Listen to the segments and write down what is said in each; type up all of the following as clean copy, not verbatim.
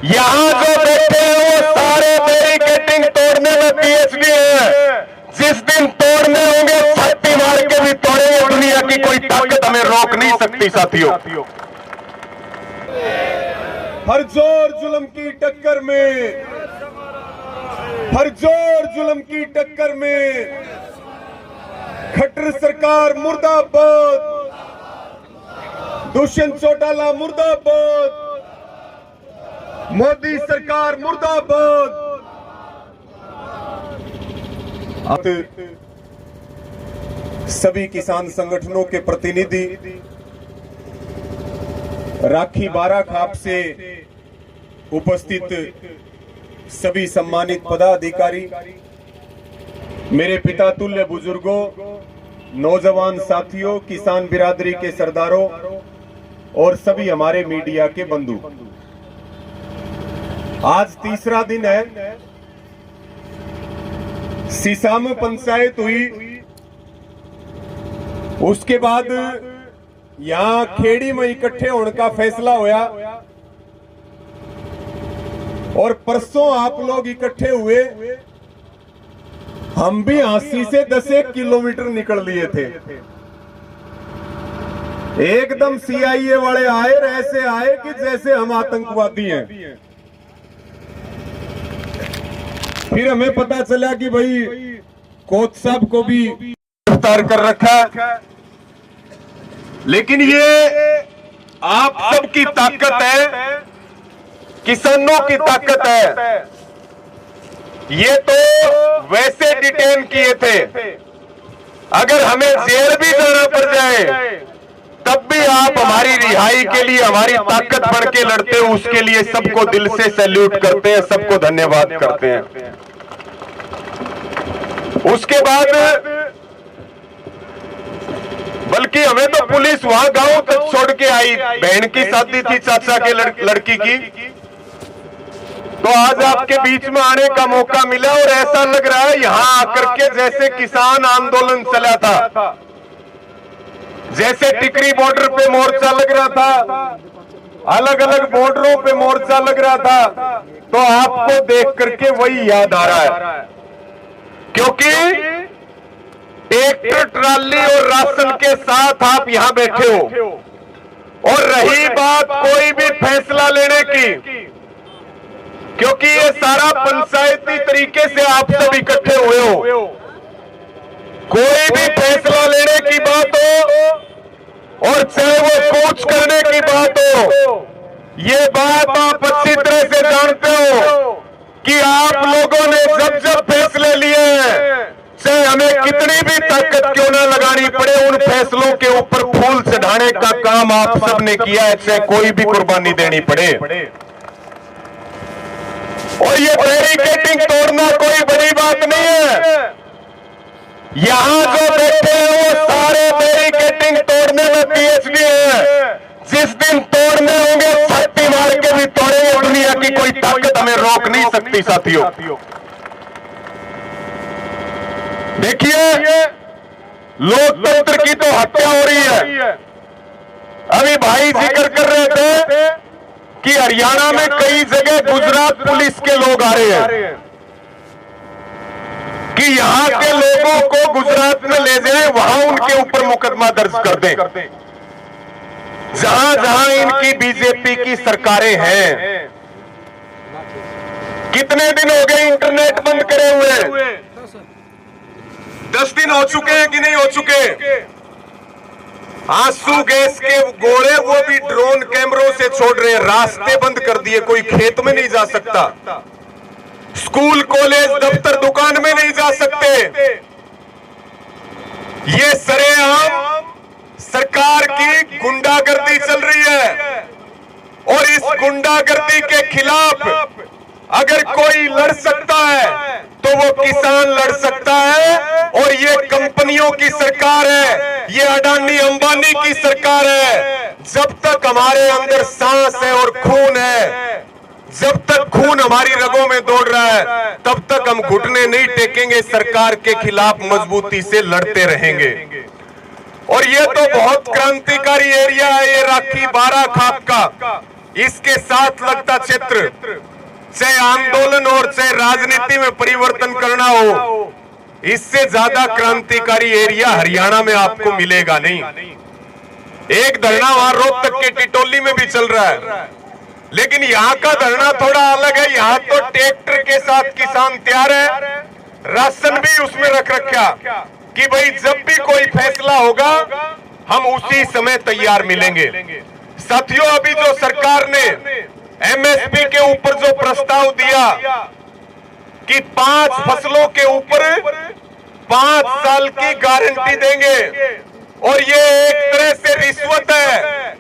यहाँ जो बैठे हैं वो सारे बैरिकेडिंग तोड़ने में पीएचडी है। जिस दिन तोड़ने होंगे छाती मार के भी तोड़ेंगे। दुनिया की कोई ताकत हमें रोक नहीं सकती साथियों। हर जोर जुल्म की टक्कर में, हर जोर जुल्म की टक्कर में खट्टर सरकार मुर्दाबाद, दुष्यंत चौटाला मुर्दाबाद, मोदी सरकार मुर्दाबाद। सभी किसान संगठनों के प्रतिनिधि, राखी बाराखाप से उपस्थित सभी सम्मानित पदाधिकारी, मेरे पिता तुल्य बुजुर्गों, नौजवान साथियों, किसान बिरादरी के सरदारों और सभी हमारे मीडिया के बंधु, आज तीसरा दिन है। सीसा में पंचायत हुई, उसके बाद यहां खेड़ी में इकट्ठे होने का फैसला होया और परसों आप लोग इकट्ठे हुए। हम भी हांसी से 10 किलोमीटर निकल लिए थे। एकदम सीआईए वाले आए, ऐसे आए कि जैसे हम आतंकवादी हैं। फिर हमें पता चला कि भाई कोच साहब को भी गिरफ्तार कर रखा है। लेकिन ये आप सबकी ताकत है, किसानों की ताकत है। ये तो वैसे डिटेन किए थे, अगर हमें जेल भी जाना पड़ जाए तब भी आप हमारी रिहाई के लिए हमारी ताकत बन के लड़ते हो। उसके लिए सबको दिल से सैल्यूट करते हैं, सबको धन्यवाद करते हैं। उसके बाद बल्कि हमें तो पुलिस वहां गांव तक छोड़ के आई। बहन की शादी थी चाचा के लड़की की, तो आज आपके बीच में आने का मौका मिला और ऐसा लग रहा है यहां आकर के जैसे किसान आंदोलन चला था, जैसे टिकरी बॉर्डर पे मोर्चा लग रहा था, अलग अलग बॉर्डरों पे मोर्चा लग रहा था। तो आपको देख करके वही याद आ रहा है, क्योंकि ट्रैक्टर ट्राली और राशन के साथ आप यहां बैठे हो। और रही बात कोई भी फैसला लेने की, क्योंकि ये सारा पंचायती तरीके से आप सब इकट्ठे हुए हो, कोई भी फैसला लेने की बात हो और चाहे वो कूच करने की बात हो, ये बात आप अच्छी तरह से जानते हो कि आप लोगों ने जब जब फैसले लिए हैं, चाहे हमें कितनी भी ताकत क्यों ना लगानी पड़े, उन फैसलों के ऊपर फूल चढ़ाने का काम आप सब ने किया है, चाहे कोई भी कुर्बानी देनी पड़े। और ये बैरिकेडिंग तोड़ना कोई बड़ी बात नहीं है। यहां जो बैठे हैं वो सारे बैरिकेडिंग तोड़ने में पीएचडी है। जिस दिन तोड़ने होंगे छाती मार के भी तोड़ेंगे। दुनिया की कोई ताकत हमें रोक नहीं सकती साथियों। देखिए, लोकतंत्र की तो हत्या हो रही है। अभी भाई जिक्र कर रहे थे कि हरियाणा में कई जगह गुजरात पुलिस के लोग आ रहे हैं कि यहां के लोगों को गुजरात में ले जाए, वहां उनके ऊपर मुकदमा दर्ज कर दें, जहां जहां इनकी बीजेपी की सरकारें हैं। कितने दिन हो गए इंटरनेट बंद करे हुए? 10 दिन हो चुके हैं कि नहीं हो चुके? आंसू गैस के गोले वो भी ड्रोन कैमरों से छोड़ रहे हैं। रास्ते बंद कर दिए, कोई खेत में नहीं जा सकता, स्कूल कॉलेज दफ्तर दुकान में नहीं जा सकते। ये सरेआम सरकार की गुंडागर्दी चल रही है और इस गुंडागर्दी के खिलाफ अगर कोई लड़ सकता है तो वो किसान लड़ सकता है। और ये कंपनियों की सरकार है, ये अडानी अंबानी की सरकार है। जब तक हमारे अंदर सांस है और खून है, जब तक खून हमारी रगों में दौड़ रहा है, तब तक हम घुटने नहीं टेकेंगे, सरकार के खिलाफ मजबूती से लड़ते रहेंगे। और ये तो बहुत क्रांतिकारी एरिया है ये राखी बाराखाप का। इसके साथ लगता क्षेत्र, चाहे आंदोलन और चाहे राजनीति में परिवर्तन करना हो, इससे ज्यादा क्रांतिकारी एरिया हरियाणा में आपको मिलेगा नहीं। एक धरना वहां रोहतक के टिटोली में भी चल रहा है, लेकिन यहाँ का धरना थोड़ा अलग है। यहाँ तो ट्रैक्टर के साथ किसान तैयार है, राशन भी उसमें रख रखा कि भाई जब भी कोई फैसला होगा हम उसी समय तैयार मिलेंगे। साथियों, अभी जो सरकार ने एमएसपी के ऊपर जो प्रस्ताव दिया कि 5 फसलों के ऊपर 5 साल की गारंटी देंगे, और ये एक तरह से रिश्वत है,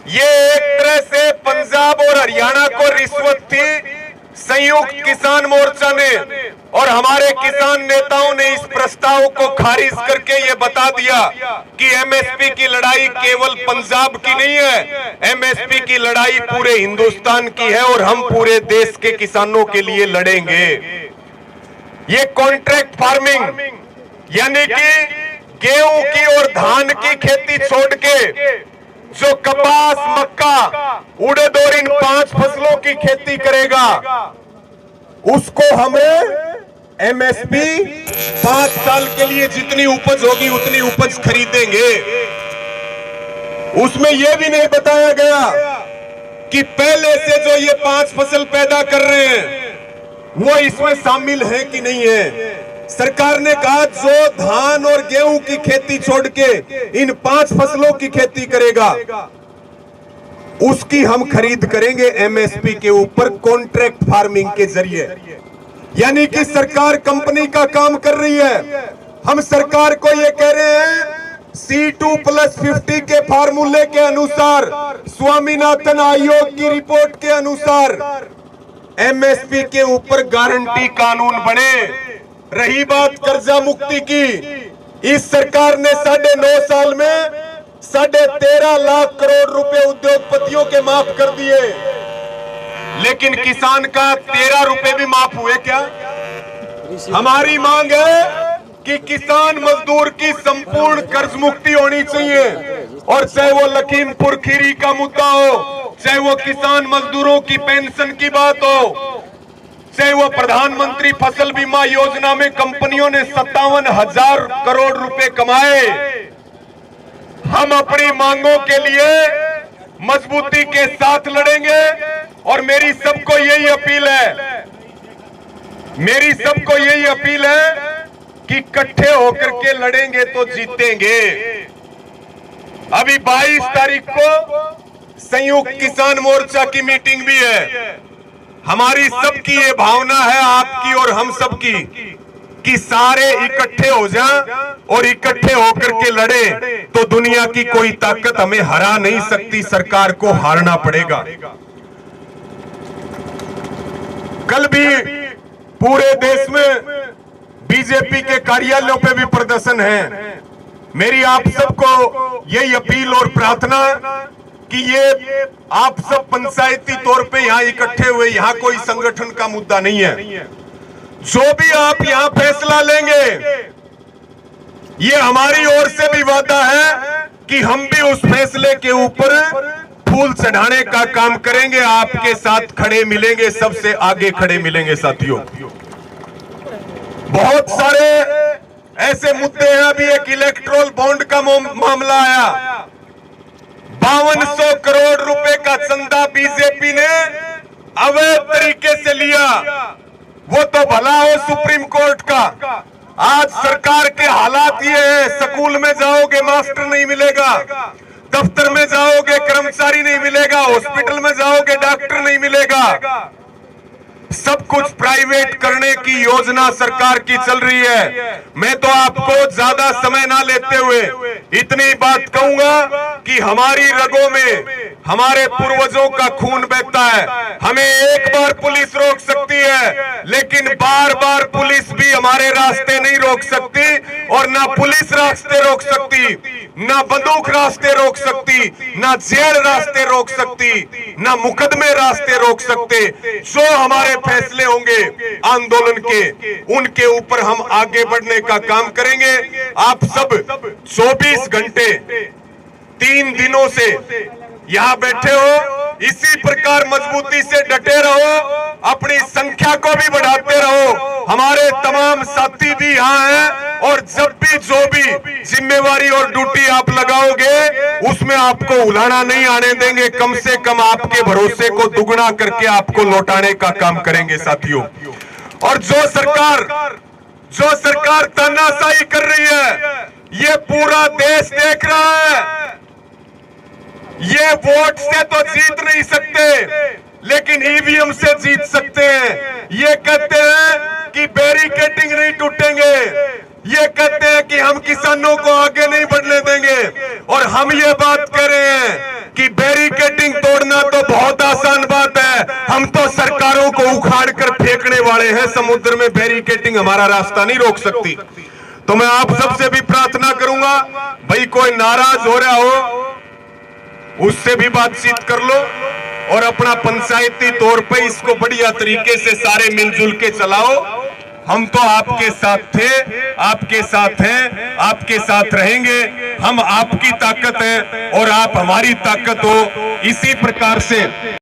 ये एक तरह से पंजाब और हरियाणा को रिश्वत थी। संयुक्त किसान मोर्चा ने और हमारे किसान नेताओं ने इस प्रस्ताव को खारिज करके ये बता दिया कि एमएसपी की लड़ाई केवल पंजाब की नहीं है, एमएसपी की लड़ाई पूरे हिंदुस्तान की है और हम पूरे देश के किसानों के लिए लड़ेंगे। ये कॉन्ट्रैक्ट फार्मिंग यानी कि गेहूं की और धान की खेती छोड़ के जो कपास, मक्का, उड़द और इन 5 फसलों की खेती करेगा, उसको हमें एमएसपी 5 साल के लिए जितनी उपज होगी उतनी उपज खरीदेंगे। उसमें यह भी नहीं बताया गया कि पहले से जो ये 5 फसल पैदा कर रहे हैं वो इसमें शामिल है कि नहीं है। सरकार ने कहा जो धान और गेहूं की खेती छोड़ के इन 5 फसलों की खेती करेगा उसकी हम खरीद करेंगे एमएसपी के ऊपर कॉन्ट्रैक्ट फार्मिंग के जरिए। यानी कि सरकार कंपनी का काम कर रही है। हम सरकार को ये कह रहे हैं C2+50 के फार्मूले के अनुसार, स्वामीनाथन आयोग की रिपोर्ट के अनुसार एमएसपी के ऊपर गारंटी कानून बने। रही बात कर्जा मुक्ति की, इस सरकार ने 9.5 साल में 13.5 लाख करोड़ रुपए उद्योगपतियों के माफ कर दिए, लेकिन किसान का 13 रुपए भी माफ हुए क्या? हमारी मांग है कि किसान मजदूर की संपूर्ण कर्ज मुक्ति होनी चाहिए, और चाहे वो लखीमपुर खीरी का मुद्दा हो, चाहे वो किसान मजदूरों की पेंशन की बात हो, चाहे वो प्रधानमंत्री फसल बीमा योजना में कंपनियों ने 57,000 करोड़ रुपए कमाए। हम अपनी मांगों के लिए मजबूती के साथ लड़ेंगे, और मेरी सबको यही अपील है कि इकट्ठे होकर के लड़ेंगे तो जीतेंगे। अभी 22 तारीख को संयुक्त किसान मोर्चा की मीटिंग भी है। हमारी सबकी ये भावना है, आपकी और हम सबकी, कि सारे इकट्ठे हो जाएं और इकट्ठे होकर के लड़े तो दुनिया की कोई ताकत हमें हरा नहीं सकती, सरकार को हारना पड़ेगा। कल भी पूरे देश में बीजेपी के कार्यालयों पे भी प्रदर्शन है। मेरी आप सबको यही अपील और प्रार्थना कि ये आप सब पंचायती तौर पे यहाँ इकट्ठे हुए, यहाँ कोई संगठन का मुद्दा नहीं है। जो भी आप यहाँ फैसला लेंगे, ये हमारी ओर से भी वादा है कि हम भी उस फैसले के ऊपर फूल चढ़ाने का काम करेंगे, आपके साथ खड़े मिलेंगे, सबसे आगे खड़े मिलेंगे। साथियों, बहुत सारे ऐसे मुद्दे हैं। अभी एक इलेक्ट्रोल बॉन्ड का मामला आया, 5200 करोड़ रुपए का चंदा बीजेपी ने अवैध तरीके से लिया। वो तो भला हो सुप्रीम कोर्ट का, आज सरकार के हालात ये है, स्कूल में जाओगे मास्टर नहीं मिलेगा, दफ्तर में जाओगे कर्मचारी नहीं मिलेगा, हॉस्पिटल में जाओगे डॉक्टर नहीं मिलेगा। सब कुछ प्राइवेट करने की योजना सरकार की चल रही है। मैं तो आपको ज्यादा समय ना लेते हुए इतनी बात कहूंगा कि हमारी रगों में हमारे पूर्वजों का खून बहता है। हमें एक बार पुलिस रोक सकती है, लेकिन बार बार पुलिस भी हमारे रास्ते नहीं रोक सकती, और ना पुलिस रास्ते रोक सकती, ना बंदूक रास्ते रोक सकती, ना जेल रास्ते रोक सकती, ना मुकदमे रास्ते रोक सकते। जो हमारे फैसले होंगे आंदोलन के, उनके ऊपर हम आगे बढ़ने का काम करेंगे। आप सब 24 घंटे 3 दिनों से यहाँ बैठे हो, इसी प्रकार मजबूती से डटे रहो, अपनी संख्या को भी बढ़ाते रहो। हमारे तमाम साथी भी यहाँ हैं और जब भी जो भी जिम्मेवारी और ड्यूटी आप लगाओगे उसमें आपको उलाना नहीं आने देंगे। कम से कम आपके भरोसे को दुगना करके आपको लौटाने का काम करेंगे साथियों। और जो सरकार तानाशाही कर रही है, ये पूरा देश देख रहा है। ये वोट से तो जीत नहीं सकते, लेकिन ईवीएम से जीत सकते हैं। ये कहते हैं कि बैरिकेडिंग नहीं टूटेंगे, ये कहते हैं कि हम किसानों को आगे नहीं बढ़ने देंगे, और हम ये बात कह रहे हैं कि बैरिकेडिंग तोड़ना तो बहुत आसान बात है, हम तो सरकारों को उखाड़ कर फेंकने वाले हैं समुद्र में। बैरिकेडिंग हमारा रास्ता नहीं रोक सकती। तो मैं आप सबसे भी प्रार्थना करूंगा, भाई कोई नाराज हो रहा हो उससे भी बातचीत कर लो और अपना पंचायती तौर पे इसको बढ़िया तरीके से सारे मिलजुल के चलाओ। हम तो आपके साथ थे, आपके साथ हैं, आपके साथ रहेंगे। हम आपकी ताकत है और आप हमारी ताकत हो। इसी प्रकार से